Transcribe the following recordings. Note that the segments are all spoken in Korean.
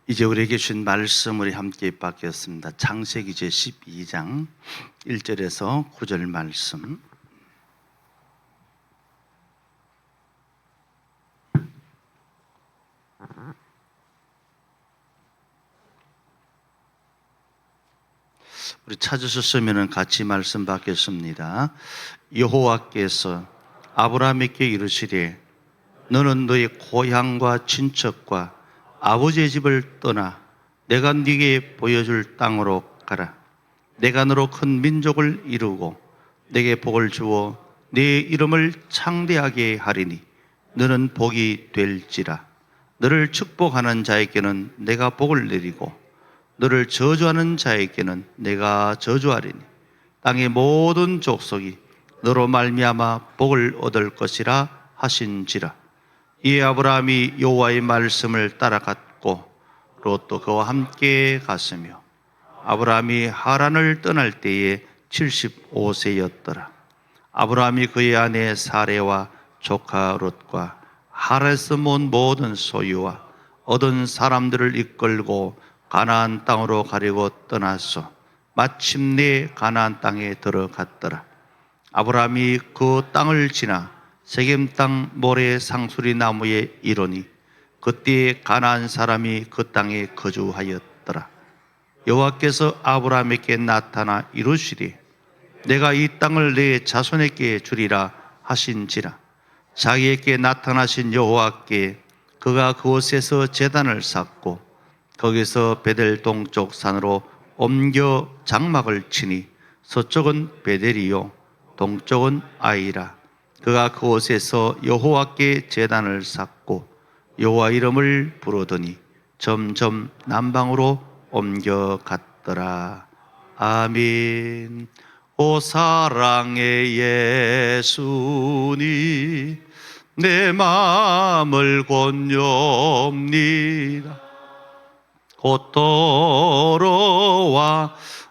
이제 우리에게 주신 말씀 우리 함께 받겠습니다. 창세기 제12장 1절에서 9절 말씀. 우리 찾으셨으면 같이 말씀 받겠습니다. 여호와께서 아브라함에게 이르시되 너는 너의 고향과 친척과 아버지의 집을 떠나 내가 네게 보여줄 땅으로 가라. 내가 너로 큰 민족을 이루고 내게 복을 주어 네 이름을 창대하게 하리니 너는 복이 될지라. 너를 축복하는 자에게는 내가 복을 내리고 너를 저주하는 자에게는 내가 저주하리니 땅의 모든 족속이 너로 말미암아 복을 얻을 것이라 하신지라. 이에 아브라함이 여호와의 말씀을 따라갔고 롯도 그와 함께 갔으며 아브라함이 하란을 떠날 때에 75세였더라. 아브라함이 그의 아내 사레와 조카 롯과 하란에서 온 모든 소유와 얻은 사람들을 이끌고 가나안 땅으로 가려고 떠났어 마침내 가나안 땅에 들어갔더라. 아브라함이 그 땅을 지나 세겜 땅 모래 상수리 나무에 이르니 그때에 가나안 사람이 그 땅에 거주하였더라. 여호와께서 아브라함에게 나타나 이르시되 내가 이 땅을 내 자손에게 주리라 하신지라. 자기에게 나타나신 여호와께 그가 그곳에서 제단을 쌓고 거기서 베델 동쪽 산으로 옮겨 장막을 치니 서쪽은 베델이요 동쪽은 아이라. 그가 그곳에서 여호와께 제단을 쌓고 여호와 이름을 부르더니 점점 남방으로 옮겨갔더라. 아멘. 오 사랑의 예수님 내 마음을 권유옵니다. 곧 돌아와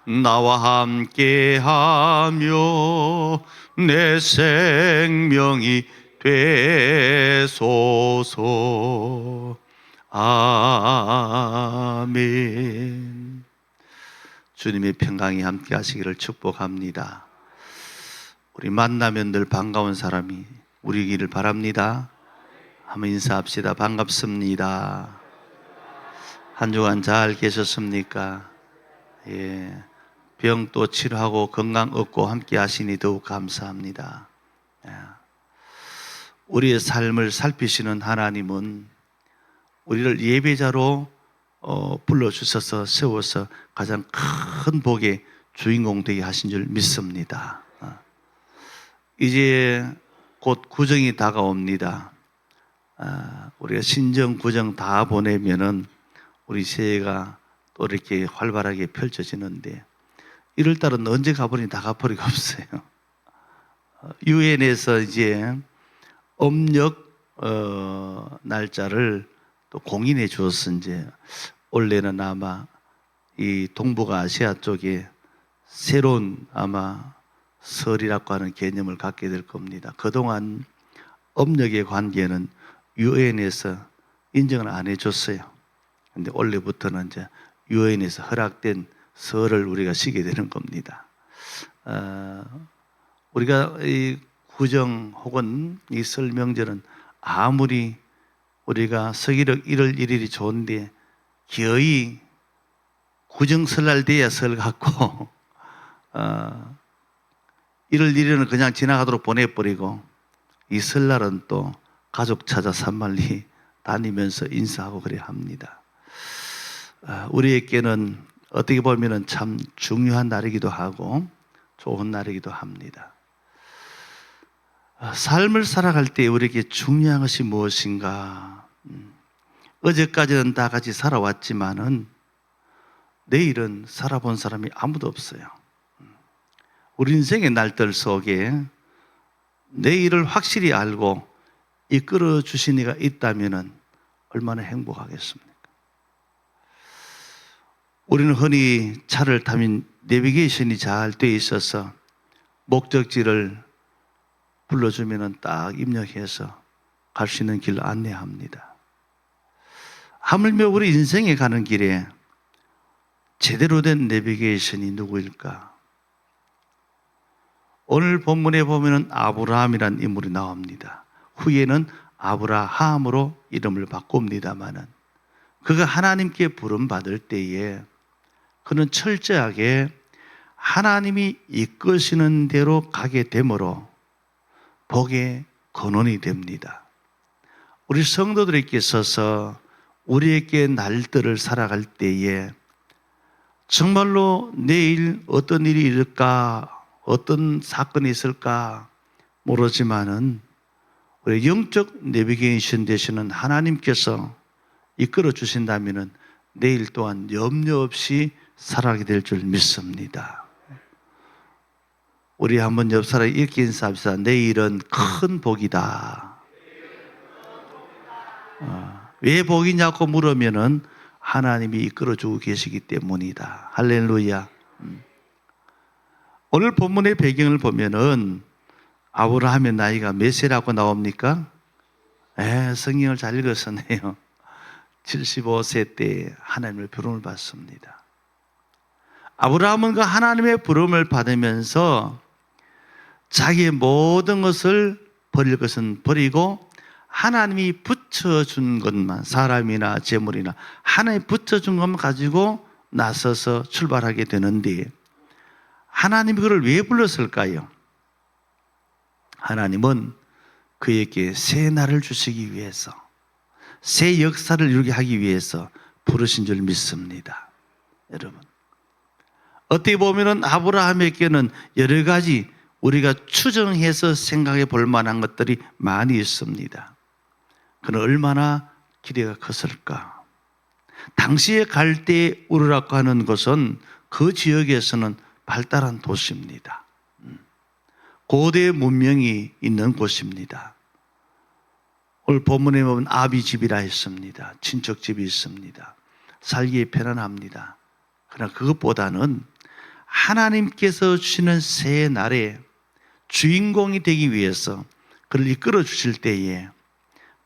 나와 함께하며 내 생명이 되소서. 아멘. 주님의 평강이 함께 하시기를 축복합니다. 우리 만나면 늘 반가운 사람이 우리기를 바랍니다. 한번 인사합시다. 반갑습니다. 한 주간 잘 계셨습니까? 예. 병도 치료하고 건강 얻고 함께 하시니 더욱 감사합니다. 우리의 삶을 살피시는 하나님은 우리를 예배자로 불러주셔서 세워서 가장 큰 복의 주인공 되게 하신 줄 믿습니다. 이제 곧 구정이 다가옵니다. 우리가 신정, 구정 다 보내면은 우리 새해가 또 이렇게 활발하게 펼쳐지는데 1월달은 언제 가버리니 다 가버리고 없어요. 유엔에서 이제 음력 날짜를 또 공인해 주어서 이제 올해는 아마 이 동북아시아 쪽에 새로운 아마 설이라고 하는 개념을 갖게 될 겁니다. 그동안 음력의 관계는 유엔에서 인정을 안 해줬어요. 근데 올해부터는 이제 유엔에서 허락된 설을 우리가 쉬게 되는 겁니다. 우리가 이 구정 혹은 이 설 명절은 아무리 우리가 서기력 1월 1일이 좋은데 기어이 구정 설날 돼야 설 같고 1월 1일은 그냥 지나가도록 보내버리고 이 설날은 또 가족 찾아 산만리 다니면서 인사하고 그래야 합니다. 우리에게는 어떻게 보면 참 중요한 날이기도 하고 좋은 날이기도 합니다. 삶을 살아갈 때 우리에게 중요한 것이 무엇인가? 어제까지는 다 같이 살아왔지만은 내일은 살아본 사람이 아무도 없어요. 우리 인생의 날들 속에 내일을 확실히 알고 이끌어 주신 이가 있다면은 얼마나 행복하겠습니까? 우리는 흔히 차를 타면 내비게이션이 잘 돼 있어서 목적지를 불러주면 딱 입력해서 갈 수 있는 길을 안내합니다. 하물며 우리 인생에 가는 길에 제대로 된 내비게이션이 누구일까? 오늘 본문에 보면은 아브라함이라는 인물이 나옵니다. 후에는 아브라함으로 이름을 바꿉니다마는 그가 하나님께 부름받을 때에 그는 철저하게 하나님이 이끄시는 대로 가게 되므로 복의 근원이 됩니다. 우리 성도들에게 있어서 우리에게 날들을 살아갈 때에 정말로 내일 어떤 일이 있을까, 어떤 사건이 있을까 모르지만은 우리 영적 내비게이션 되시는 하나님께서 이끌어 주신다면은 내일 또한 염려 없이 살아가게 될 줄 믿습니다. 우리 한번 옆 사람에 이렇게 인사합시다. 내일은 큰 복이다. 왜 복이냐고 물으면은 하나님이 이끌어주고 계시기 때문이다. 할렐루야. 오늘 본문의 배경을 보면은 아브라함의 나이가 몇 세라고 나옵니까? 성경을 잘 읽었었네요. 75세 때 하나님의 부름을 받습니다. 아브라함은 그 하나님의 부름을 받으면서 자기의 모든 것을 버릴 것은 버리고 하나님이 붙여준 것만, 사람이나 재물이나 하나님이 붙여준 것만 가지고 나서서 출발하게 되는데 하나님이 그를 왜 불렀을까요? 하나님은 그에게 새 날을 주시기 위해서, 새 역사를 이루게 하기 위해서 부르신 줄 믿습니다. 여러분, 어떻게 보면은 아브라함에게는 여러 가지 우리가 추정해서 생각해 볼 만한 것들이 많이 있습니다. 그는 얼마나 기대가 컸을까? 당시에 갈대 우르라고 하는 것은 그 지역에서는 발달한 도시입니다. 고대 문명이 있는 곳입니다. 오늘 본문에 보면 아비집이라 했습니다. 친척집이 있습니다. 살기 편안합니다. 그러나 그것보다는 하나님께서 주시는 새 날에 주인공이 되기 위해서 그를 이끌어 주실 때에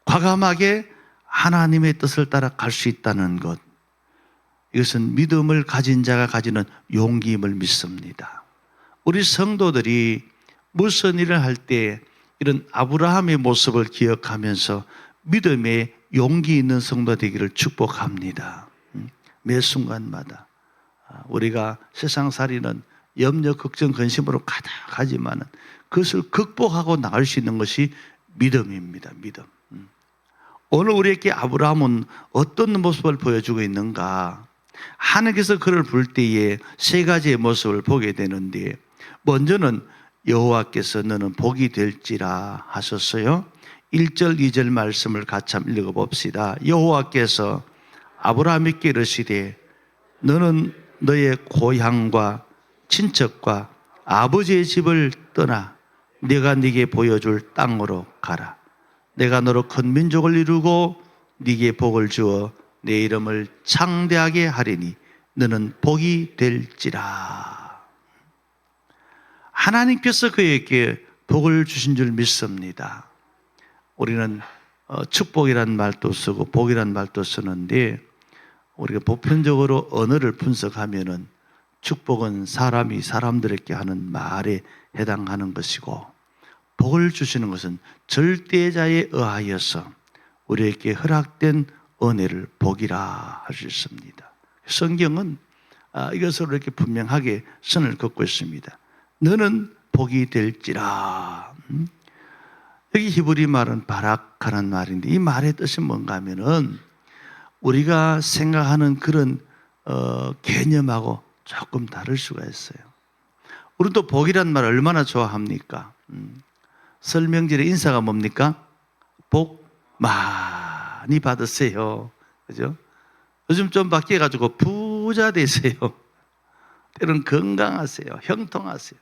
과감하게 하나님의 뜻을 따라 갈 수 있다는 것, 이것은 믿음을 가진 자가 가지는 용기임을 믿습니다. 우리 성도들이 무슨 일을 할 때 이런 아브라함의 모습을 기억하면서 믿음의 용기 있는 성도 되기를 축복합니다. 매 순간마다 우리가 세상살이는 염려, 걱정, 근심으로 가득하지만 그것을 극복하고 나갈 수 있는 것이 믿음입니다. 믿음. 오늘 우리에게 아브라함은 어떤 모습을 보여주고 있는가? 하나님께서 그를 볼 때에 세 가지의 모습을 보게 되는데, 먼저는 여호와께서 너는 복이 될지라 하셨어요. 1절, 2절 말씀을 같이 한번 읽어봅시다. 여호와께서 아브라함에게 이르시되 너는 너의 고향과 친척과 아버지의 집을 떠나 내가 네게 보여줄 땅으로 가라. 내가 너로 큰 민족을 이루고 네게 복을 주어 내 이름을 창대하게 하리니 너는 복이 될지라. 하나님께서 그에게 복을 주신 줄 믿습니다. 우리는 축복이란 말도 쓰고 복이란 말도 쓰는데 우리가 보편적으로 언어를 분석하면은 축복은 사람이 사람들에게 하는 말에 해당하는 것이고 복을 주시는 것은 절대자에 의하여서 우리에게 허락된 은혜를 복이라 할 수 있습니다. 성경은 이것을 이렇게 분명하게 선을 긋고 있습니다. 너는 복이 될지라. 여기 히브리 말은 바락하는 말인데 이 말의 뜻이 뭔가 하면은 우리가 생각하는 그런 개념하고 조금 다를 수가 있어요. 우리는 또 복이란 말을 얼마나 좋아합니까? 설명절의 인사가 뭡니까? 복 많이 받으세요. 그죠? 요즘 좀 바뀌어가지고 부자 되세요. 때로는 건강하세요. 형통하세요.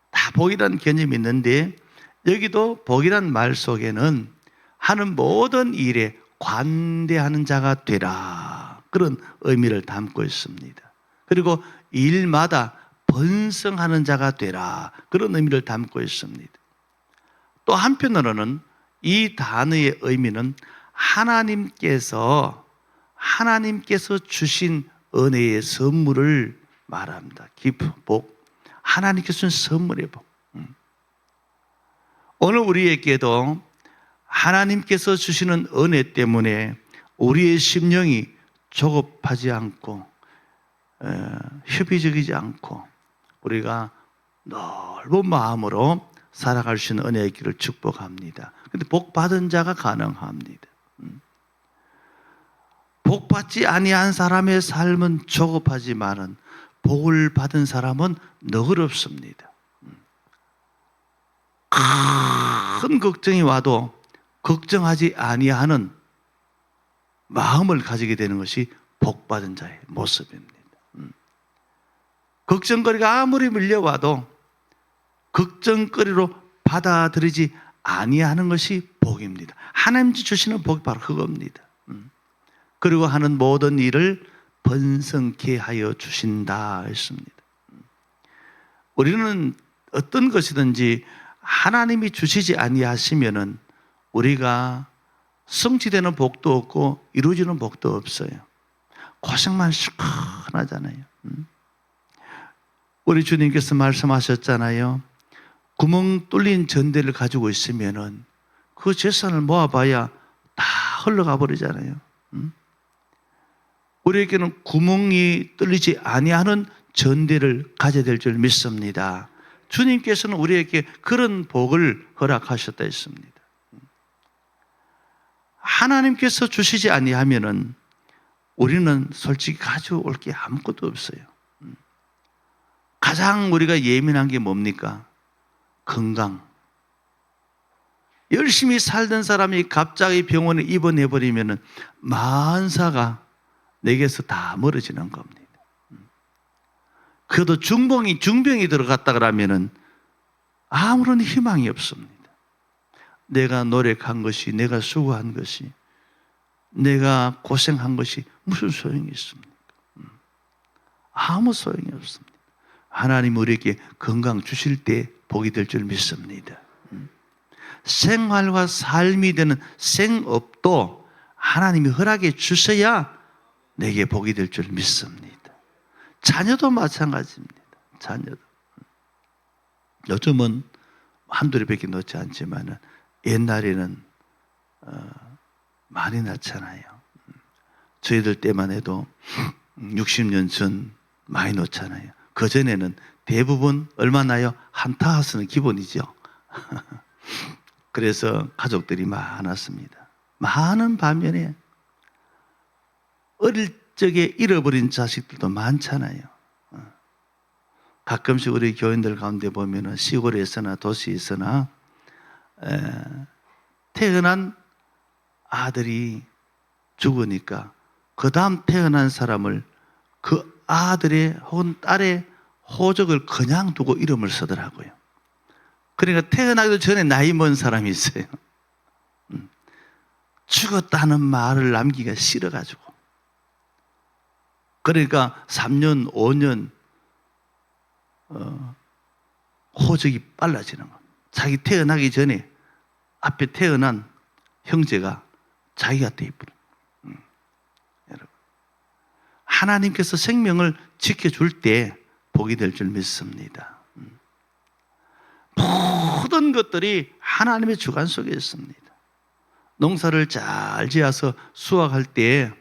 다 복이라는 개념이 있는데 여기도 복이란 말 속에는 하는 모든 일에 관대하는 자가 되라. 그런 의미를 담고 있습니다. 그리고 일마다 번성하는 자가 되라. 그런 의미를 담고 있습니다. 또 한편으로는 이 단어의 의미는 하나님께서 하나님께서 주신 은혜의 선물을 말합니다. 기쁨, 복. 하나님께서 주신 선물의 복. 오늘 우리에게도 하나님께서 주시는 은혜 때문에 우리의 심령이 조급하지 않고 협의적이지 않고 우리가 넓은 마음으로 살아갈 수 있는 은혜의 길을 축복합니다. 그런데 복 받은 자가 가능합니다. 복 받지 아니한 사람의 삶은 조급하지만은 복을 받은 사람은 너그럽습니다. 큰 걱정이 와도 걱정하지 아니하는 마음을 가지게 되는 것이 복 받은 자의 모습입니다. 걱정거리가 아무리 밀려와도 걱정거리로 받아들이지 아니하는 것이 복입니다. 하나님이 주시는 복이 바로 그겁니다. 그리고 하는 모든 일을 번성케 하여 주신다 했습니다. 우리는 어떤 것이든지 하나님이 주시지 아니하시면은 우리가 성취되는 복도 없고 이루어지는 복도 없어요. 고생만 시원하잖아요. 우리 주님께서 말씀하셨잖아요. 구멍 뚫린 전대를 가지고 있으면은 그 재산을 모아봐야 다 흘러가 버리잖아요. 우리에게는 구멍이 뚫리지 아니하는 전대를 가져야 될 줄 믿습니다. 주님께서는 우리에게 그런 복을 허락하셨다 했습니다. 하나님께서 주시지 아니하면은 우리는 솔직히 가져올 게 아무것도 없어요. 가장 우리가 예민한 게 뭡니까? 건강. 열심히 살던 사람이 갑자기 병원에 입원해버리면은 만사가 내게서 다 멀어지는 겁니다. 그래도 중병이 들어갔다 그러면은 아무런 희망이 없습니다. 내가 노력한 것이, 내가 수고한 것이, 내가 고생한 것이 무슨 소용이 있습니까? 아무 소용이 없습니다. 하나님 우리에게 건강 주실 때 복이 될 줄 믿습니다. 생활과 삶이 되는 생업도 하나님이 허락해 주셔야 내게 복이 될 줄 믿습니다. 자녀도 마찬가지입니다. 자녀도. 요즘은 한둘이밖에 놓지 않지만 옛날에는 많이 낳잖아요. 저희들 때만 해도 60년 전 많이 놓잖아요. 그전에는 대부분 얼마나요? 한타하스는 기본이죠. 그래서 가족들이 많았습니다. 많은 반면에 어릴 적에 잃어버린 자식들도 많잖아요. 가끔씩 우리 교인들 가운데 보면은 시골에서나 도시에서나 태어난 아들이 죽으니까 그 다음 태어난 사람을 그 아들의 혹은 딸의 호적을 그냥 두고 이름을 쓰더라고요. 그러니까 태어나기도 전에 나이 먹은 사람이 있어요. 죽었다는 말을 남기기가 싫어가지고. 그러니까 3년, 5년 호적이 빨라지는 겁니다. 자기 태어나기 전에 앞에 태어난 형제가 자기가 돼버려요. 여러분, 하나님께서 생명을 지켜줄 때 복이 될 줄 믿습니다. 모든 것들이 하나님의 주관 속에 있습니다. 농사를 잘 지어서 수확할 때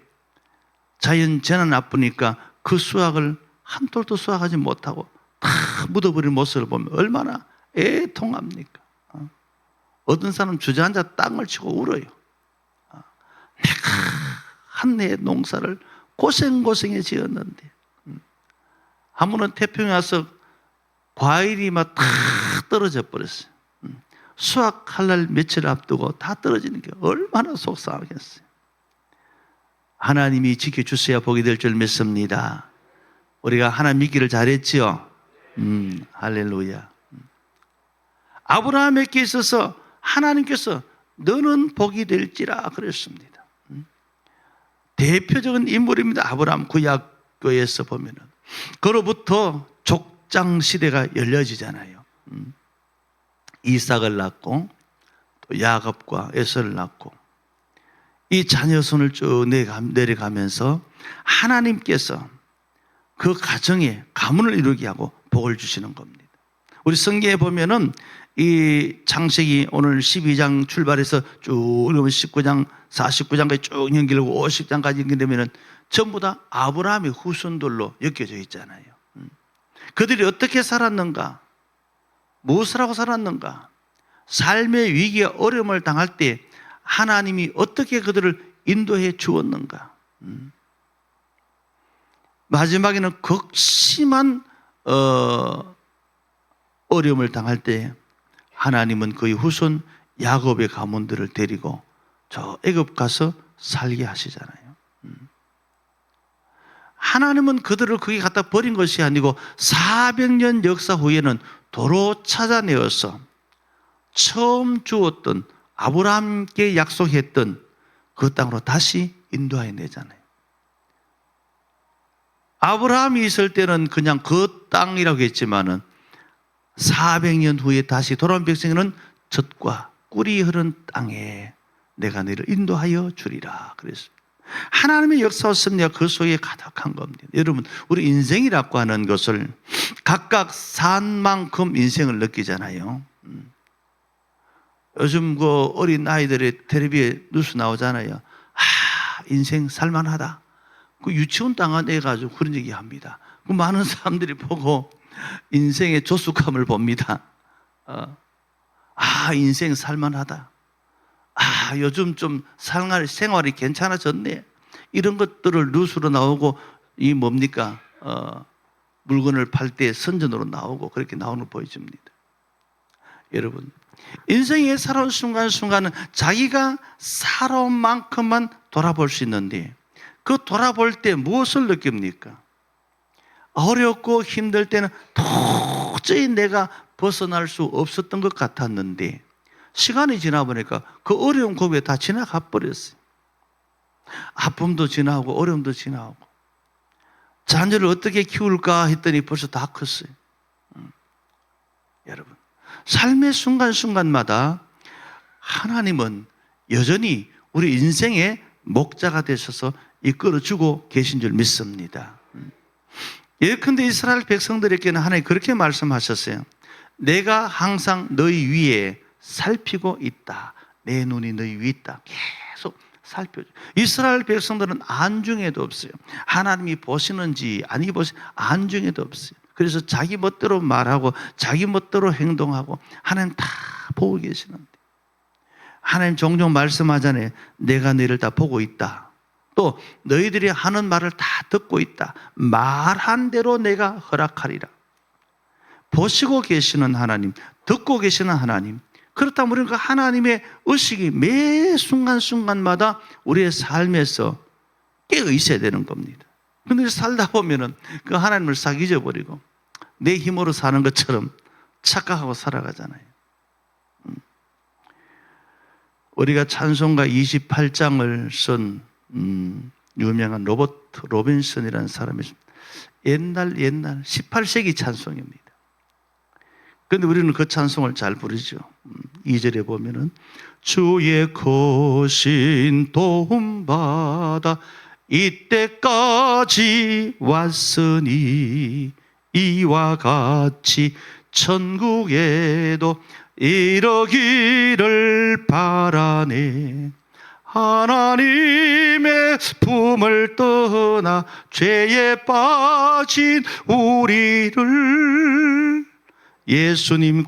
자연 재난 나쁘니까 그 수확을 한 톨도 수확하지 못하고 다 묻어버린 모습을 보면 얼마나 애통합니까? 어떤 사람 주저앉아 땅을 치고 울어요. 내가 한 해의 농사를 고생고생해 지었는데 한 번은 태평에 와서 과일이 막 다 떨어져 버렸어요. 수확할 날 며칠 앞두고 다 떨어지는 게 얼마나 속상하겠어요. 하나님이 지켜주셔야 복이 될 줄 믿습니다. 우리가 하나님 믿기를 잘했지요. 할렐루야. 아브라함에게 있어서 하나님께서 너는 복이 될지라 그랬습니다. 대표적인 인물입니다. 아브라함 구약교에서 보면은 그로부터 족장 시대가 열려지잖아요. 이삭을 낳고 또 야곱과 에서를 낳고 이 자녀 손을 쭉 내려가면서 하나님께서 그 가정에 가문을 이루게 하고 복을 주시는 겁니다. 우리 성경에 보면은 이 창세기 오늘 12장 출발해서 쭉 19장, 49장까지 쭉 연결하고 50장까지 연결되면은 전부 다 아브라함의 후손들로 엮여져 있잖아요. 그들이 어떻게 살았는가? 무엇을 하고 살았는가? 삶의 위기와 어려움을 당할 때 하나님이 어떻게 그들을 인도해 주었는가? 마지막에는 극심한 어려움을 당할 때 하나님은 그의 후손 야곱의 가문들을 데리고 저 애굽 가서 살게 하시잖아요. 하나님은 그들을 거기 갖다 버린 것이 아니고 400년 역사 후에는 도로 찾아내어서 처음 주었던 아브라함께 약속했던 그 땅으로 다시 인도해 내잖아요. 아브라함이 있을 때는 그냥 그 땅이라고 했지만은 400년 후에 다시 돌아온 백성에는 젖과 꿀이 흐른 땅에 내가 너를 인도하여 주리라 그랬습니다. 하나님의 역사와 섭리가 그 속에 가득한 겁니다. 여러분, 우리 인생이라고 하는 것을 각각 산 만큼 인생을 느끼잖아요. 요즘 그 어린 아이들의 텔레비에 뉴스 나오잖아요. 인생 살만하다. 그 유치원 당한 애 가지고 그런 얘기 합니다. 그 많은 사람들이 보고 인생의 조숙함을 봅니다. 인생 살만하다. 요즘 좀 생활이 괜찮아졌네. 이런 것들을 뉴스로 나오고, 이 뭡니까? 물건을 팔 때 선전으로 나오고 그렇게 나오는 걸 보여줍니다. 여러분, 인생에 살아온 순간순간은 자기가 살아온 만큼만 돌아볼 수 있는데, 그 돌아볼 때 무엇을 느낍니까? 어렵고 힘들 때는 도저히 내가 벗어날 수 없었던 것 같았는데 시간이 지나보니까 그 어려운 고비에 다 지나가 버렸어요. 아픔도 지나고 어려움도 지나고 자녀를 어떻게 키울까 했더니 벌써 다 컸어요. 여러분, 삶의 순간순간마다 하나님은 여전히 우리 인생의 목자가 되셔서 이끌어주고 계신 줄 믿습니다. 예컨대 이스라엘 백성들에게는 하나님 그렇게 말씀하셨어요. 내가 항상 너희 위에 살피고 있다. 내 눈이 너희 위에 있다. 계속 살펴줘. 이스라엘 백성들은 안중에도 없어요. 하나님이 보시는지 아니 보시는지 안중에도 없어요. 그래서 자기 멋대로 말하고 자기 멋대로 행동하고 하나님 다 보고 계시는데, 하나님 종종 말씀하잖아요. 내가 너희를 다 보고 있다. 또 너희들이 하는 말을 다 듣고 있다. 말한 대로 내가 허락하리라. 보시고 계시는 하나님, 듣고 계시는 하나님, 그렇다면 우리는 그 하나님의 의식이 매 순간순간마다 우리의 삶에서 깨어 있어야 되는 겁니다. 그런데 살다 보면은 그 하나님을 싹 잊어버리고 내 힘으로 사는 것처럼 착각하고 살아가잖아요. 우리가 찬송가 28장을 쓴 유명한 로버트 로빈슨이라는 사람이 있습니다. 옛날 18세기 찬송입니다. 그런데 우리는 그 찬송을 잘 부르죠. 2절에 보면은 주의 거신 도움받아 이때까지 왔으니 이와 같이 천국에도 이르기를 바라네. 하나님의 품을 떠나 죄에 빠진 우리를 예수님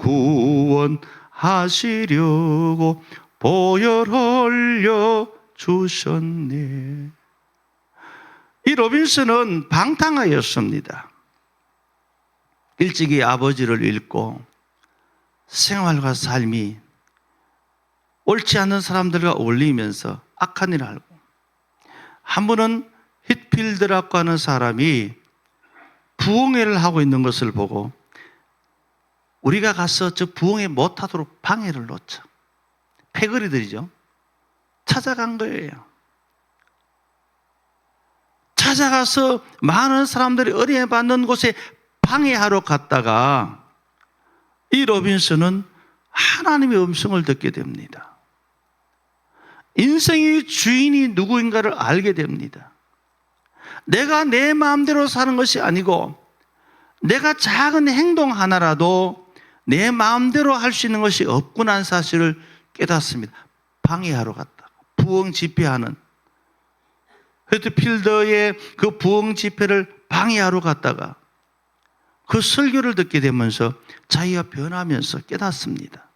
구원하시려고 보혈 흘려 주셨네. 이 로빈슨은 방탕하였습니다. 일찍이 아버지를 잃고 생활과 삶이 옳지 않은 사람들과 어울리면서 악한 일을 하고, 한 번은 힛필드라고 하는 사람이 부흥회를 하고 있는 것을 보고 우리가 가서 저 부흥회 못하도록 방해를 놓자. 패거리들이죠. 찾아간 거예요. 찾아가서 많은 사람들이 어려움 받는 곳에 방해하러 갔다가 이 로빈슨은 하나님의 음성을 듣게 됩니다. 인생의 주인이 누구인가를 알게 됩니다. 내가 내 마음대로 사는 것이 아니고 내가 작은 행동 하나라도 내 마음대로 할 수 있는 것이 없구나 하는 사실을 깨닫습니다. 방해하러 갔다. 부흥 집회하는 헤드필더의 그 부흥 집회를 방해하러 갔다가 그 설교를 듣게 되면서 자기가 변하면서 깨닫습니다.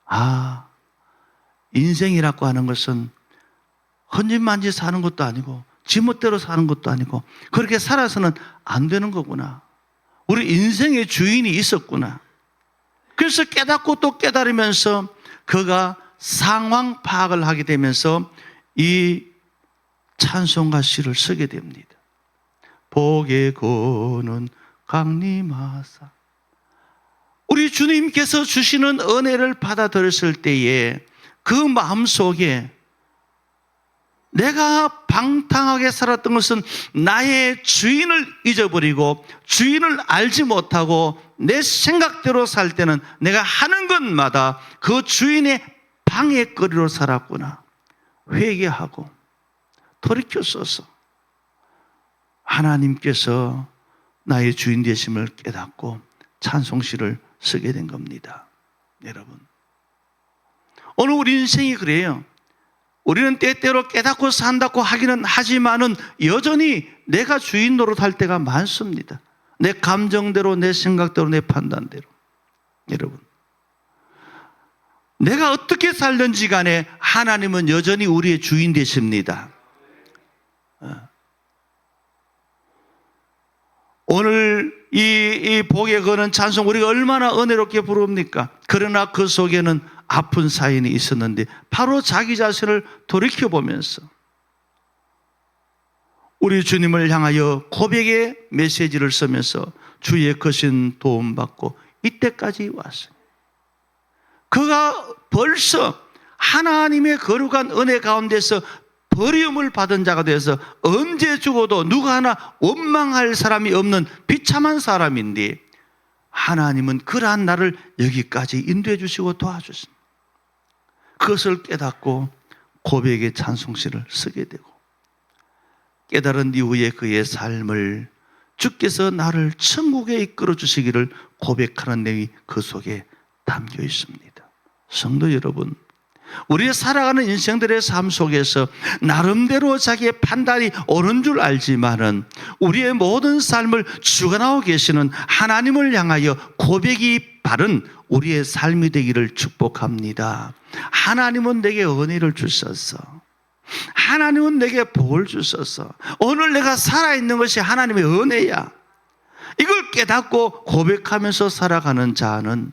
아, 인생이라고 하는 것은 헌집만지 사는 것도 아니고 지멋대로 사는 것도 아니고 그렇게 살아서는 안 되는 거구나. 우리 인생의 주인이 있었구나. 그래서 깨닫고 또 깨달으면서 그가 상황 파악을 하게 되면서 이 찬송가 시를 쓰게 됩니다. 복의 고는 강림하사. 우리 주님께서 주시는 은혜를 받아들였을 때에 그 마음속에 내가 방탕하게 살았던 것은 나의 주인을 잊어버리고 주인을 알지 못하고 내 생각대로 살 때는 내가 하는 것마다 그 주인의 방해거리로 살았구나. 회개하고 돌이켰어서 하나님께서 나의 주인 되심을 깨닫고 찬송시를 쓰게 된 겁니다. 여러분, 오늘 우리 인생이 그래요. 우리는 때때로 깨닫고 산다고 하기는 하지만은 여전히 내가 주인 노릇할 때가 많습니다. 내 감정대로, 내 생각대로, 내 판단대로. 여러분, 내가 어떻게 살든지 간에 하나님은 여전히 우리의 주인 되십니다. 오늘 이 복에 거는 찬송 우리가 얼마나 은혜롭게 부릅니까? 그러나 그 속에는 아픈 사연이 있었는데 바로 자기 자신을 돌이켜보면서 우리 주님을 향하여 고백의 메시지를 쓰면서 주의 크신 도움받고 이때까지 왔어요. 그가 벌써 하나님의 거룩한 은혜 가운데서 버림을 받은 자가 되어서 언제 죽어도 누가 하나 원망할 사람이 없는 비참한 사람인데 하나님은 그러한 나를 여기까지 인도해 주시고 도와주십니다. 그것을 깨닫고 고백의 찬송시를 쓰게 되고 깨달은 이후에 그의 삶을 주께서 나를 천국에 이끌어 주시기를 고백하는 내용이 그 속에 담겨 있습니다. 성도 여러분, 우리의 살아가는 인생들의 삶 속에서 나름대로 자기의 판단이 옳은 줄 알지만은 우리의 모든 삶을 주관하고 계시는 하나님을 향하여 고백이 바른 우리의 삶이 되기를 축복합니다. 하나님은 내게 은혜를 주셔서, 하나님은 내게 복을 주셔서 오늘 내가 살아있는 것이 하나님의 은혜야. 이걸 깨닫고 고백하면서 살아가는 자는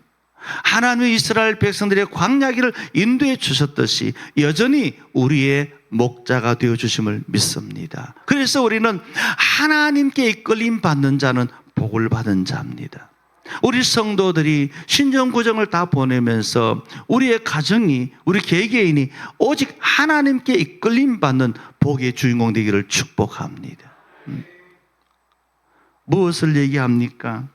하나님의 이스라엘 백성들의 광야길을 인도해 주셨듯이 여전히 우리의 목자가 되어주심을 믿습니다. 그래서 우리는 하나님께 이끌림 받는 자는 복을 받은 자입니다. 우리 성도들이 신정구정을 다 보내면서 우리의 가정이, 우리 개개인이 오직 하나님께 이끌림 받는 복의 주인공 되기를 축복합니다. 무엇을 얘기합니까?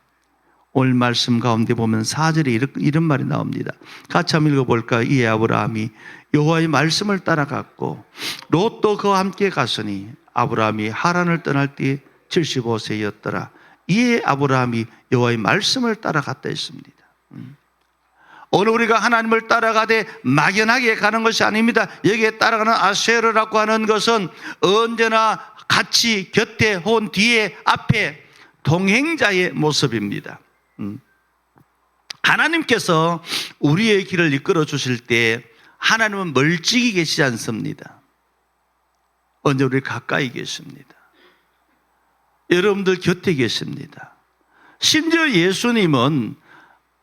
오늘 말씀 가운데 보면 4절에 이런 말이 나옵니다. 같이 한번 읽어볼까요? 이에 아브라함이 여호와의 말씀을 따라갔고 롯도 그와 함께 갔으니 아브라함이 하란을 떠날 때 75세였더라. 이에 아브라함이 여호와의 말씀을 따라갔다 했습니다. 오늘 우리가 하나님을 따라가되 막연하게 가는 것이 아닙니다. 여기에 따라가는 아세르라고 하는 것은 언제나 같이 곁에 혹은 뒤에 앞에 동행자의 모습입니다. 하나님께서 우리의 길을 이끌어 주실 때 하나님은 멀찍이 계시지 않습니다. 언제 우리 가까이 계십니다. 여러분들 곁에 계십니다. 심지어 예수님은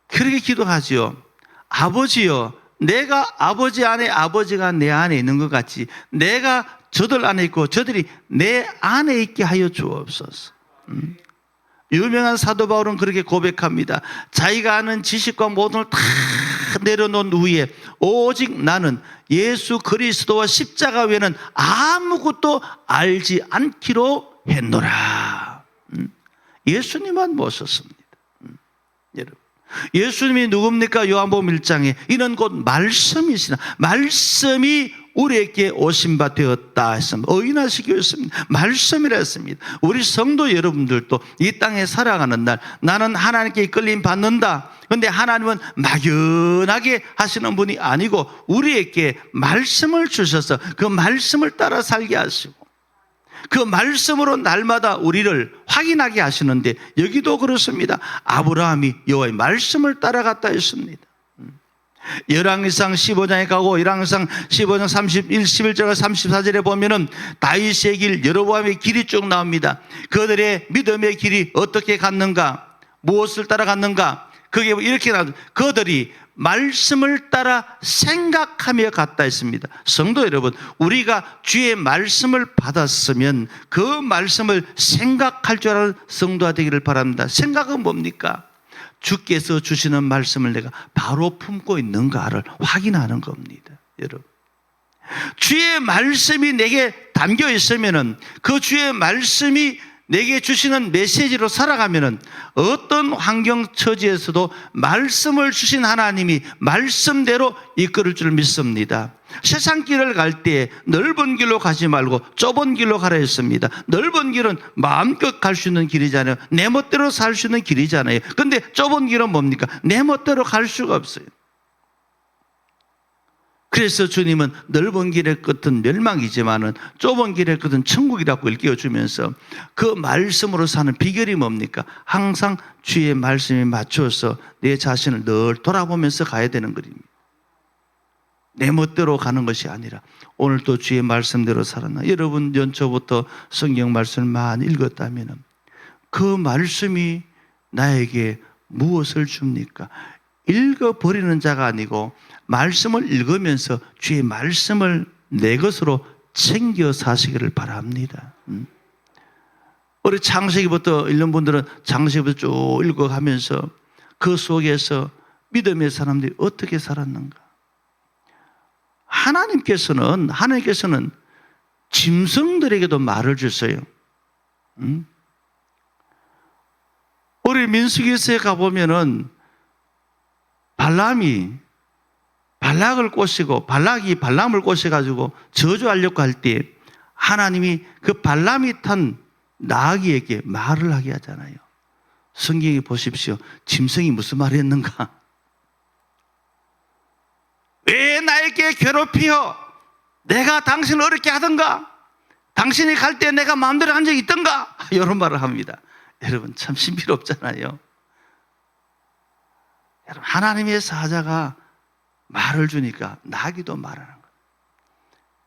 그렇게 기도하지요. 아버지여, 내가 아버지 안에 아버지가 내 안에 있는 것 같이 내가 저들 안에 있고 저들이 내 안에 있게 하여 주옵소서. 유명한 사도 바울은 그렇게 고백합니다. 자기가 아는 지식과 모든 걸 다 내려놓은 후에 오직 나는 예수 그리스도와 십자가 외에는 아무것도 알지 않기로 했노라. 예수님만 모셨습니다. 여러분, 예수님이 누굽니까? 요한복음 1장에 이는 곧 말씀이시라. 말씀이 우리에게 오신 바 되었다 했습니다. 의인하시기 위해서입니다. 말씀이라 했습니다. 우리 성도 여러분들도 이 땅에 살아가는 날 나는 하나님께 이끌림 받는다. 그런데 하나님은 막연하게 하시는 분이 아니고 우리에게 말씀을 주셔서 그 말씀을 따라 살게 하시고 그 말씀으로 날마다 우리를 확인하게 하시는데 여기도 그렇습니다. 아브라함이 여호와의 말씀을 따라갔다 했습니다. 열왕기상 15장에 가고 열왕기상 15장 31, 11절과 34절에 보면은 다윗의 길, 여로보암의 길이 쭉 나옵니다. 그들의 믿음의 길이 어떻게 갔는가? 무엇을 따라갔는가? 그게 이렇게 나옵니다. 그들이 말씀을 따라 생각하며 갔다 했습니다. 성도 여러분, 우리가 주의 말씀을 받았으면 그 말씀을 생각할 줄 아는 성도가 되기를 바랍니다. 생각은 뭡니까? 주께서 주시는 말씀을 내가 바로 품고 있는가를 확인하는 겁니다. 여러분, 주의 말씀이 내게 담겨 있으면은 그 주의 말씀이 내게 주시는 메시지로 살아가면은 어떤 환경 처지에서도 말씀을 주신 하나님이 말씀대로 이끌을 줄 믿습니다. 세상 길을 갈 때 넓은 길로 가지 말고 좁은 길로 가라 했습니다. 넓은 길은 마음껏 갈 수 있는 길이잖아요. 내 멋대로 살 수 있는 길이잖아요. 근데 좁은 길은 뭡니까? 내 멋대로 갈 수가 없어요. 그래서 주님은 넓은 길의 끝은 멸망이지만은 좁은 길의 끝은 천국이라고 일깨워주면서 그 말씀으로 사는 비결이 뭡니까? 항상 주의 말씀에 맞춰서 내 자신을 늘 돌아보면서 가야 되는 것입니다. 내 멋대로 가는 것이 아니라 오늘도 주의 말씀대로 살았나? 여러분 연초부터 성경 말씀을 많이 읽었다면 그 말씀이 나에게 무엇을 줍니까? 읽어버리는 자가 아니고 말씀을 읽으면서 주의 말씀을 내 것으로 챙겨 사시기를 바랍니다. 우리 창세기부터 읽는 분들은 창세기부터 쭉 읽어가면서 그 속에서 믿음의 사람들이 어떻게 살았는가? 하나님께서는 짐승들에게도 말을 주세요. 우리 민수기서에 가보면은 발락을 꼬시고 발락이 발람을 꼬셔가지고 저주하려고 할 때 하나님이 그 발람이 탄 나귀에게 말을 하게 하잖아요. 성경에 보십시오. 짐승이 무슨 말을 했는가? 왜 나에게 괴롭히어? 내가 당신을 어렵게 하던가? 당신이 갈 때 내가 마음대로 한 적이 있던가? 이런 말을 합니다. 여러분 참 신비롭잖아요. 여러분 하나님의 사자가 말을 주니까 나귀도 말하는 거예요.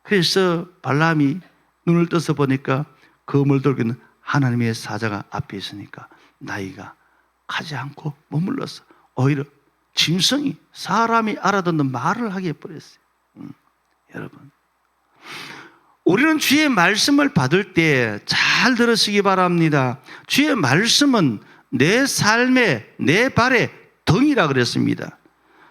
그래서 발람이 눈을 떠서 보니까 검을 들고 있는 하나님의 사자가 앞에 있으니까 나귀가 가지 않고 머물렀어. 오히려 짐승이 사람이 알아듣는 말을 하게 해버렸어요. 여러분 우리는 주의 말씀을 받을 때 잘 들으시기 바랍니다. 주의 말씀은 내 삶의 내 발의 등이라 그랬습니다.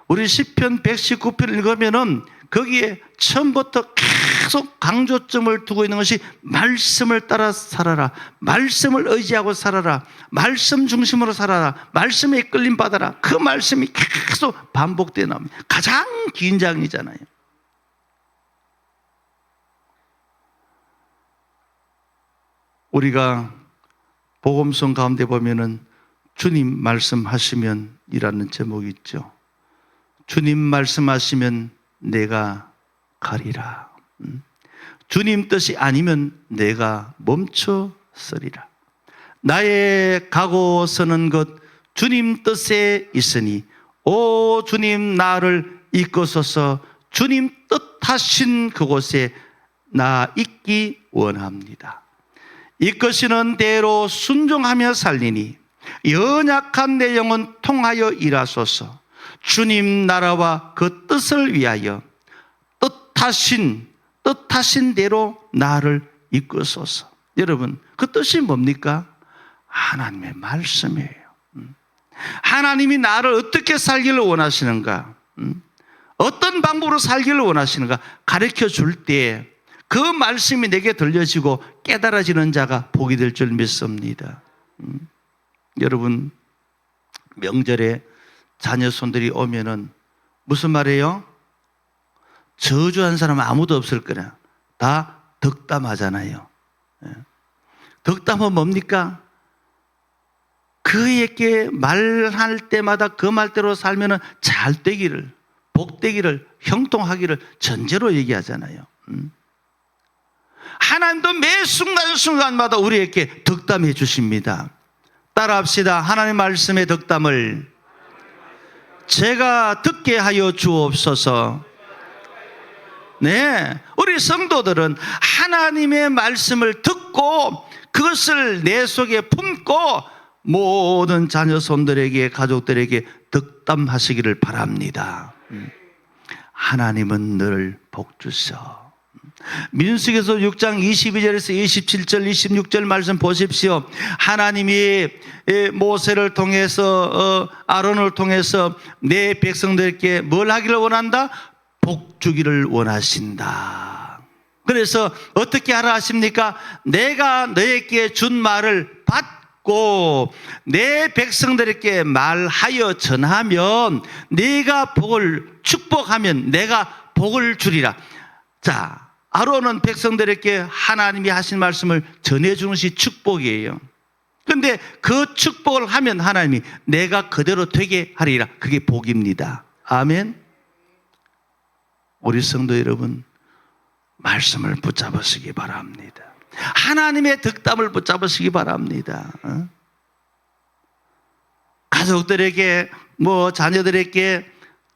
우리 시편 119편 읽으면은 거기에 처음부터 계속 강조점을 두고 있는 것이 말씀을 따라 살아라. 말씀을 의지하고 살아라. 말씀 중심으로 살아라. 말씀에 이끌림 받아라. 그 말씀이 계속 반복되어 나옵니다. 가장 긴 장이잖아요. 우리가 복음성 가운데 보면은 주님 말씀하시면 이라는 제목이 있죠. 주님 말씀하시면 내가 가리라. 주님 뜻이 아니면 내가 멈춰 서리라. 나의 가고 서는 것 주님 뜻에 있으니 오 주님 나를 이끄소서. 주님 뜻하신 그곳에 나 있기 원합니다. 이끄시는 대로 순종하며 살리니 연약한 내 영혼 통하여 일하소서. 주님 나라와 그 뜻을 위하여 뜻하신 대로 나를 이끄소서. 여러분 그 뜻이 뭡니까? 하나님의 말씀이에요. 하나님이 나를 어떻게 살기를 원하시는가? 어떤 방법으로 살기를 원하시는가? 가르쳐 줄 때 그 말씀이 내게 들려지고 깨달아지는 자가 복이 될 줄 믿습니다. 여러분 명절에 자녀 손들이 오면은 무슨 말이에요? 저주한 사람은 아무도 없을 거라. 다 덕담하잖아요. 덕담은 뭡니까? 그에게 말할 때마다 그 말대로 살면 잘 되기를, 복되기를, 형통하기를 전제로 얘기하잖아요. 하나님도 매 순간순간마다 우리에게 덕담해 주십니다. 따라합시다. 하나님 말씀의 덕담을 제가 듣게 하여 주옵소서. 네, 우리 성도들은 하나님의 말씀을 듣고 그것을 내 속에 품고 모든 자녀손들에게, 가족들에게 덕담하시기를 바랍니다. 하나님은 늘 복주셔. 민수기서 6장 22절에서 27절 26절 말씀 보십시오. 하나님이 모세를 통해서 아론을 통해서 내 백성들에게 뭘 하기를 원한다? 복 주기를 원하신다. 그래서 어떻게 하라 하십니까? 내가 너에게 준 말을 받고 내 백성들에게 말하여 전하면 네가 복을 축복하면 내가 복을 주리라. 자, 아론은 백성들에게 하나님이 하신 말씀을 전해주는 것이 축복이에요. 그런데 그 축복을 하면 하나님이 내가 그대로 되게 하리라. 그게 복입니다. 아멘. 우리 성도 여러분, 말씀을 붙잡으시기 바랍니다. 하나님의 덕담을 붙잡으시기 바랍니다. 가족들에게 자녀들에게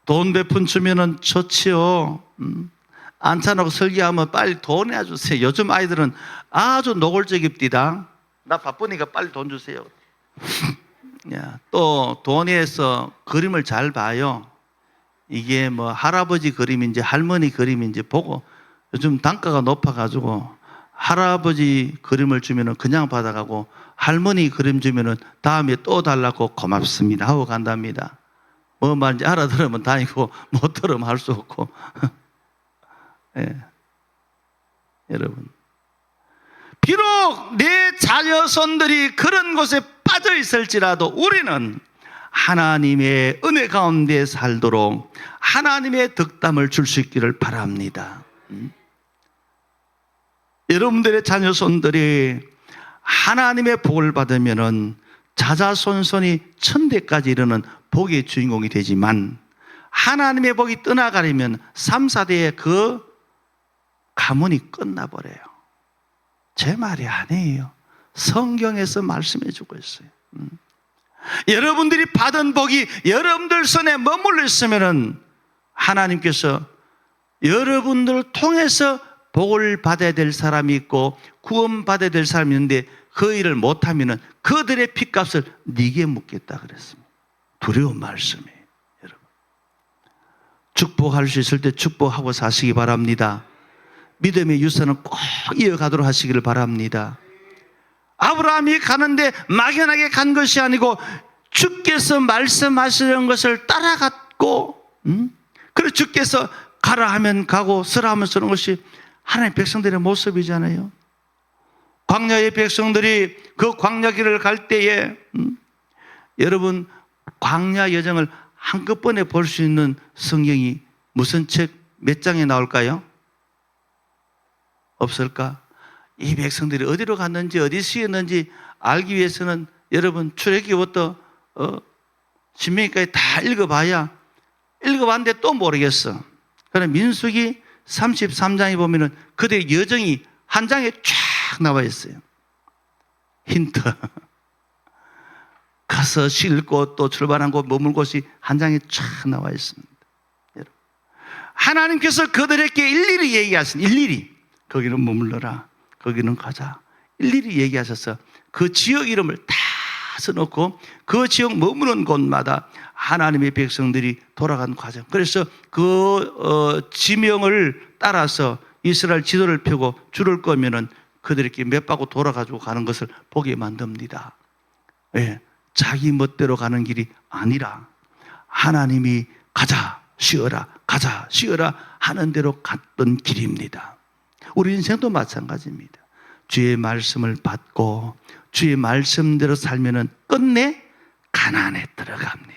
돈 베푼 주면은 좋지요. 안차놓고 설교하면 빨리 돈 내주세요. 요즘 아이들은 아주 노골적입디다. 나 바쁘니까 빨리 돈 주세요. 또 돈에서 그림을 잘 봐요. 이게 할아버지 그림인지 할머니 그림인지 보고, 요즘 단가가 높아가지고 할아버지 그림을 주면은 그냥 받아가고 할머니 그림 주면은 다음에 또 달라고 고맙습니다 하고 간답니다. 뭐 말인지 알아들으면 다니고 못 들으면 할 수 없고. 예. 여러분, 비록 내 자녀손들이 그런 곳에 빠져 있을지라도 우리는 하나님의 은혜 가운데 살도록 하나님의 덕담을 줄 수 있기를 바랍니다. 여러분들의 자녀손들이 하나님의 복을 받으면은 자자손손이 천대까지 이르는 복의 주인공이 되지만, 하나님의 복이 떠나가려면 3, 4대의 그 가문이 끝나버려요. 제 말이 아니에요. 성경에서 말씀해 주고 있어요. 여러분들이 받은 복이 여러분들 손에 머물러 있으면은 하나님께서 여러분들을 통해서 복을 받아야 될 사람이 있고 구원받아야 될 사람이 있는데 그 일을 못하면은 그들의 핏값을 네게 묻겠다 그랬습니다. 두려운 말씀이에요. 여러분, 축복할 수 있을 때 축복하고 사시기 바랍니다. 믿음의 유산은 꼭 이어가도록 하시기를 바랍니다. 아브라함이 가는데 막연하게 간 것이 아니고 주께서 말씀하시는 것을 따라갔고, 그래서 주께서 가라 하면 가고 서라 하면 서는 것이 하나님의 백성들의 모습이잖아요. 광야의 백성들이 그 광야길을 갈 때에 여러분, 광야 여정을 한꺼번에 볼 수 있는 성경이 무슨 책 몇 장에 나올까요? 없을까? 이 백성들이 어디로 갔는지 어디 쓰였는지 알기 위해서는 여러분 출애굽기부터 신명기까지 다 읽어봤는데 또 모르겠어. 그럼 민수기 33장에 보면은 그들의 여정이 한 장에 쫙 나와 있어요. 힌트. 가서 쉴 곳, 또 출발한 곳, 머물 곳이 한 장에 쫙 나와 있습니다. 여러분, 하나님께서 그들에게 일일이 얘기하신, 일일이 거기는 머물러라, 거기는 가자, 일일이 얘기하셔서 그 지역 이름을 다 써놓고 그 지역 머무는 곳마다 하나님의 백성들이 돌아간 과정. 그래서 그 지명을 따라서 이스라엘 지도를 펴고 줄을 꺼면은 그들에게 몇 바구 돌아가지고 가는 것을 보게 만듭니다. 예, 자기 멋대로 가는 길이 아니라 하나님이 가자 쉬어라, 가자 쉬어라 하는 대로 갔던 길입니다. 우리 인생도 마찬가지입니다. 주의 말씀을 받고 주의 말씀대로 살면은 끝내 가나안에 들어갑니다.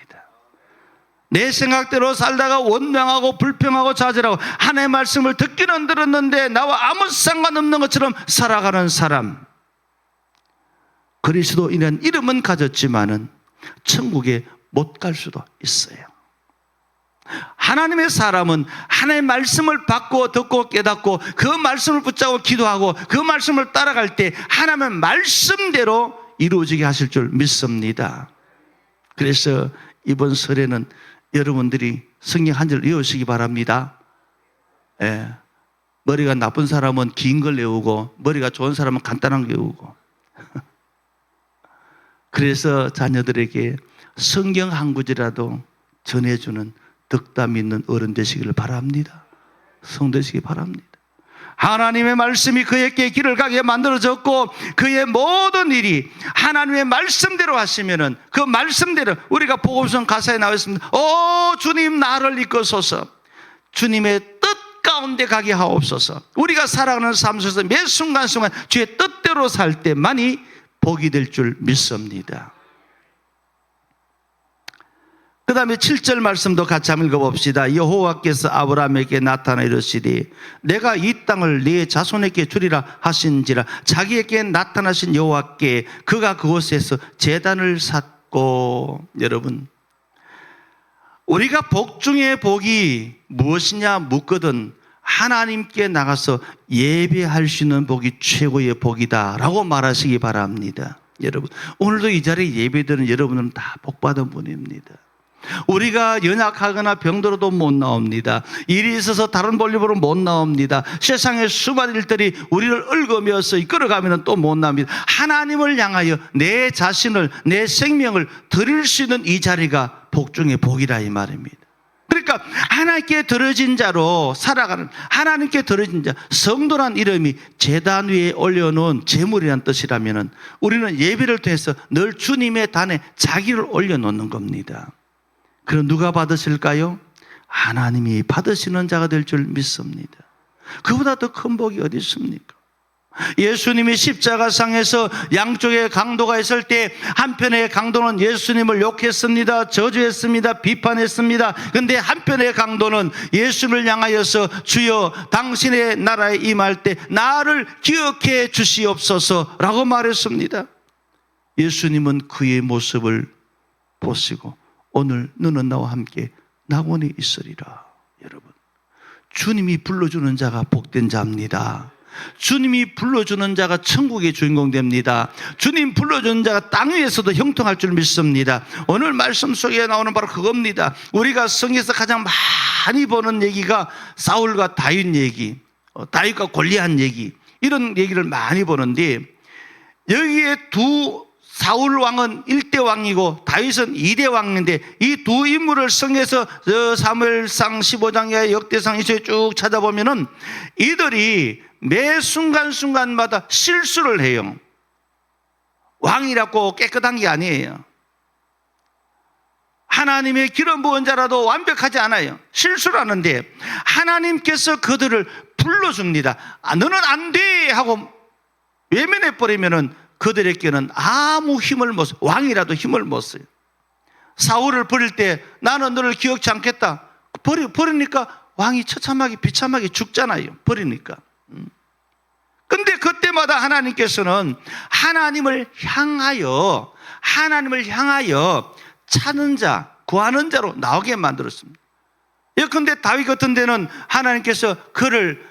내 생각대로 살다가 원망하고 불평하고 좌절하고 하나님의 말씀을 듣기는 들었는데 나와 아무 상관없는 것처럼 살아가는 사람, 그리스도인은 이름은 가졌지만은 천국에 못 갈 수도 있어요. 하나님의 사람은 하나님의 말씀을 받고 듣고 깨닫고 그 말씀을 붙잡고 기도하고 그 말씀을 따라갈 때 하나님의 말씀대로 이루어지게 하실 줄 믿습니다. 그래서 이번 설에는 여러분들이 성경 한 절 외우시기 바랍니다. 예. 머리가 나쁜 사람은 긴 걸 외우고 머리가 좋은 사람은 간단한 걸 외우고 그래서 자녀들에게 성경 한 구절이라도 전해주는 덕담 있는 어른 되시기를 바랍니다. 성 되시기 바랍니다. 하나님의 말씀이 그에게 길을 가게 만들어졌고 그의 모든 일이 하나님의 말씀대로 하시면은 그 말씀대로 우리가 복음성 가사에 나와 있습니다. 오 주님 나를 이끄소서. 주님의 뜻 가운데 가게 하옵소서. 우리가 살아가는 삶 속에서 매 순간순간 주의 뜻대로 살 때만이 복이 될 줄 믿습니다. 그 다음에 7절 말씀도 같이 한번 읽어봅시다. 여호와께서 아브라함에게 나타나 이르시되 내가 이 땅을 네 자손에게 주리라 하신지라. 자기에게 나타나신 여호와께 그가 그곳에서 제단을 샀고. 여러분, 우리가 복 중에 복이 무엇이냐 묻거든 하나님께 나가서 예배할 수 있는 복이 최고의 복이다 라고 말하시기 바랍니다. 여러분, 오늘도 이 자리에 예배드리는 여러분은 다 복받은 분입니다. 우리가 연약하거나 병들어도 못 나옵니다. 일이 있어서 다른 볼일보로 못 나옵니다. 세상의 수많은 일들이 우리를 얽으면서 이끌어가면 또 못 나옵니다. 하나님을 향하여 내 자신을, 내 생명을 드릴 수 있는 이 자리가 복 중에 복이라 이 말입니다. 그러니까 하나님께 드려진 자로 살아가는, 하나님께 드려진 자, 성도란 이름이 제단 위에 올려놓은 제물이란 뜻이라면 우리는 예배를 통해서 늘 주님의 단에 자기를 올려놓는 겁니다. 그럼 누가 받으실까요? 하나님이 받으시는 자가 될 줄 믿습니다. 그보다 더 큰 복이 어디 있습니까? 예수님이 십자가상에서 양쪽에 강도가 있을 때 한편의 강도는 예수님을 욕했습니다. 저주했습니다. 비판했습니다. 그런데 한편의 강도는 예수님을 향하여서 주여 당신의 나라에 임할 때 나를 기억해 주시옵소서라고 말했습니다. 예수님은 그의 모습을 보시고 오늘 너는 나와 함께 낙원에 있으리라. 여러분, 주님이 불러주는 자가 복된 자입니다. 주님이 불러주는 자가 천국의 주인공 됩니다. 주님 불러주는 자가 땅 위에서도 형통할 줄 믿습니다. 오늘 말씀 속에 나오는 바로 그겁니다. 우리가 성경에서 가장 많이 보는 얘기가 사울과 다윗 얘기, 다윗과 골리앗 얘기, 이런 얘기를 많이 보는데 여기에 사울 왕은 1대 왕이고 다윗은 2대 왕인데 이 두 인물을 성경에서 사무엘상 15장에 역대상 2서에 쭉 찾아보면은 이들이 매 순간순간마다 실수를 해요. 왕이라고 깨끗한 게 아니에요. 하나님의 기름 부은 자라도 완벽하지 않아요. 실수를 하는데 하나님께서 그들을 불러줍니다. 너는 안 돼 하고 외면해버리면은 그들에게는 아무 힘을 못 써요. 왕이라도 힘을 못 써요. 사울을 버릴 때 나는 너를 기억치 않겠다. 버리니까 왕이 처참하게 비참하게 죽잖아요. 버리니까. 근데 그때마다 하나님께서는 하나님을 향하여 찾는 자, 구하는 자로 나오게 만들었습니다. 예컨대 다윗 같은 데는 하나님께서 그를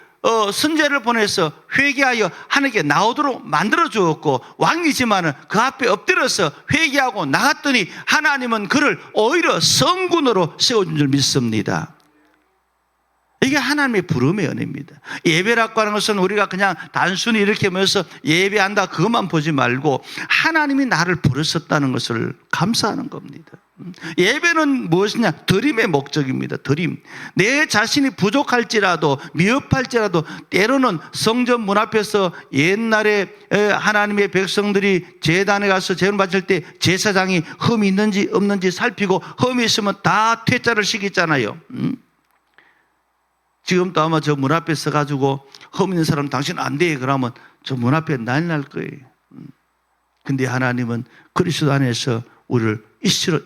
선제를 보내서 회개하여 하나님께 나오도록 만들어 주었고 왕이지만은 그 앞에 엎드려서 회개하고 나갔더니 하나님은 그를 오히려 성군으로 세워준 줄 믿습니다. 이게 하나님의 부름의 은혜입니다. 예배라고 하는 것은 우리가 그냥 단순히 이렇게 모여서 예배한다 그것만 보지 말고 하나님이 나를 부르셨다는 것을 감사하는 겁니다. 예배는 무엇이냐? 드림의 목적입니다. 드림. 내 자신이 부족할지라도 미흡할지라도 때로는 성전 문 앞에서 옛날에 하나님의 백성들이 제단에 가서 제물 바칠 때 제사장이 흠이 있는지 없는지 살피고 흠이 있으면 다 퇴짜를 시키잖아요. 지금도 아마 저 문 앞에 서가지고 흠 있는 사람 당신 안 돼 그러면 저 문 앞에 난리 날 거예요. 근데 하나님은 그리스도 안에서 우리를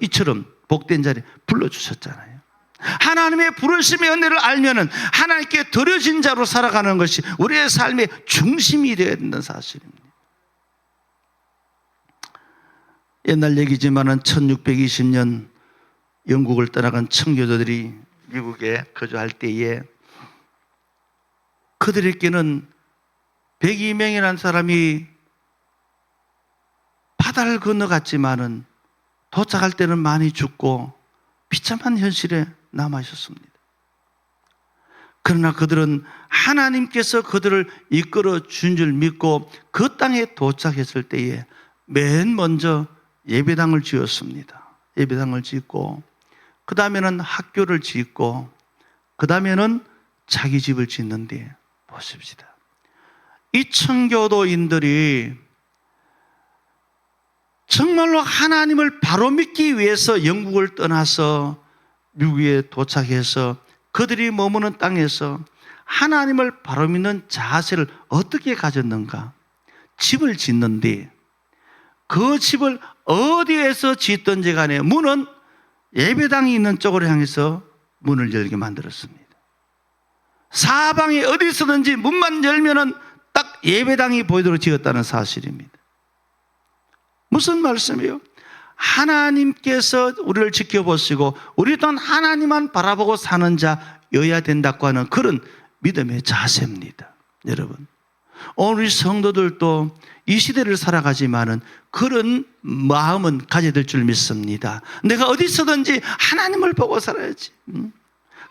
이처럼 복된 자리에 불러주셨잖아요. 하나님의 부르심의 은혜를 알면은 하나님께 드려진 자로 살아가는 것이 우리의 삶의 중심이 되어야 된다는 사실입니다. 옛날 얘기지만은 1620년 영국을 떠나간 청교도들이 미국에 거주할 때에 그들에게는 102명이라는 사람이 바다를 건너갔지만은 도착할 때는 많이 죽고 비참한 현실에 남아 있었습니다. 그러나 그들은 하나님께서 그들을 이끌어 준 줄 믿고 그 땅에 도착했을 때에 맨 먼저 예배당을 지었습니다. 예배당을 짓고 그 다음에는 학교를 짓고 그 다음에는 자기 집을 짓는데 보십시다. 이 청교도인들이 정말로 하나님을 바로 믿기 위해서 영국을 떠나서 미국에 도착해서 그들이 머무는 땅에서 하나님을 바로 믿는 자세를 어떻게 가졌는가? 집을 짓는데 그 집을 어디에서 짓든지 간에 문은 예배당이 있는 쪽으로 향해서 문을 열게 만들었습니다. 사방에 어디서든지 문만 열면은 딱 예배당이 보이도록 지었다는 사실입니다. 무슨 말씀이에요? 하나님께서 우리를 지켜보시고 우리 또한 하나님만 바라보고 사는 자여야 된다고 하는 그런 믿음의 자세입니다. 여러분, 오늘 우리 성도들도 이 시대를 살아가지만은 그런 마음은 가져야 될 줄 믿습니다. 내가 어디서든지 하나님을 보고 살아야지.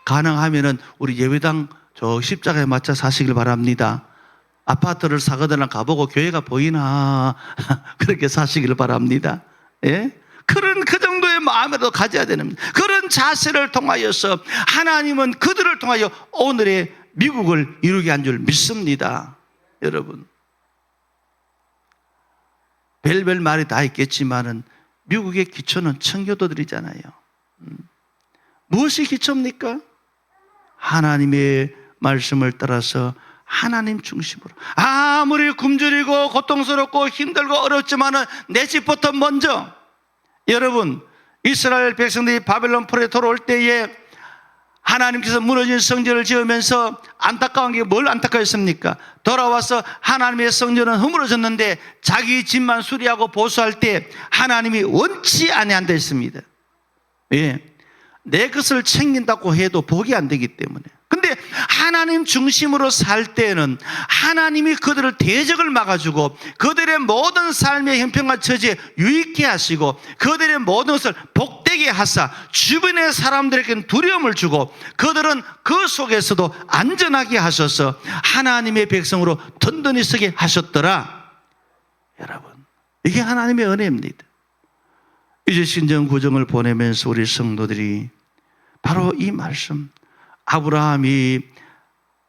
가능하면은 우리 예배당 저 십자가에 맞춰 사시길 바랍니다. 아파트를 사거나 가보고 교회가 보이나 그렇게 사시길 바랍니다. 예? 그런 그 정도의 마음으로 가져야 되는 그런 자세를 통하여서 하나님은 그들을 통하여 오늘의 미국을 이루게 한 줄 믿습니다. 여러분, 별별 말이 다 있겠지만은 미국의 기초는 청교도들이잖아요. 무엇이 기초입니까? 하나님의 말씀을 따라서 하나님 중심으로 아무리 굶주리고 고통스럽고 힘들고 어렵지만은 내 집부터 먼저. 여러분, 이스라엘 백성들이 바벨론 포로에 돌아올 때에 하나님께서 무너진 성전을 지으면서 안타까운 게 뭘 안타까웠습니까? 돌아와서 하나님의 성전은 허물어졌는데 자기 집만 수리하고 보수할 때 하나님이 원치 아니한다 했습니다. 예, 내 것을 챙긴다고 해도 복이 안 되기 때문에. 근데 하나님 중심으로 살 때는 하나님이 그들을 대적을 막아주고 그들의 모든 삶의 형편과 처지에 유익해 하시고 그들의 모든 것을 복되게 하사 주변의 사람들에게는 두려움을 주고 그들은 그 속에서도 안전하게 하셔서 하나님의 백성으로 든든히 서게 하셨더라. 여러분, 이게 하나님의 은혜입니다. 이제 신정 구정을 보내면서 우리 성도들이 바로 이 말씀, 아브라함이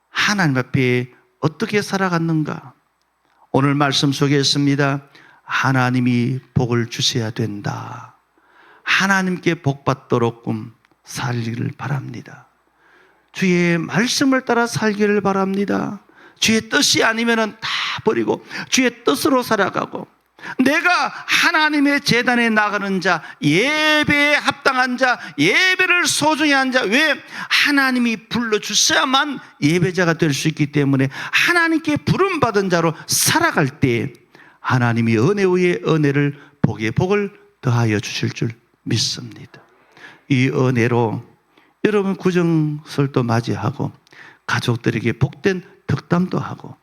하나님 앞에 어떻게 살아갔는가? 오늘 말씀 속에 있습니다. 하나님이 복을 주셔야 된다. 하나님께 복받도록 살기를 바랍니다. 주의 말씀을 따라 살기를 바랍니다. 주의 뜻이 아니면 다 버리고 주의 뜻으로 살아가고 내가 하나님의 제단에 나가는 자, 예배에 합당한 자, 예배를 소중히 한 자, 왜? 하나님이 불러주셔야만 예배자가 될 수 있기 때문에 하나님께 부름받은 자로 살아갈 때 하나님이 은혜 위에 은혜를, 복에 복을 더하여 주실 줄 믿습니다. 이 은혜로 여러분 구정설도 맞이하고 가족들에게 복된 덕담도 하고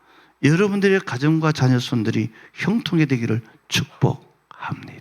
여러분들의 가정과 자녀손들이 형통이 되기를 축복합니다.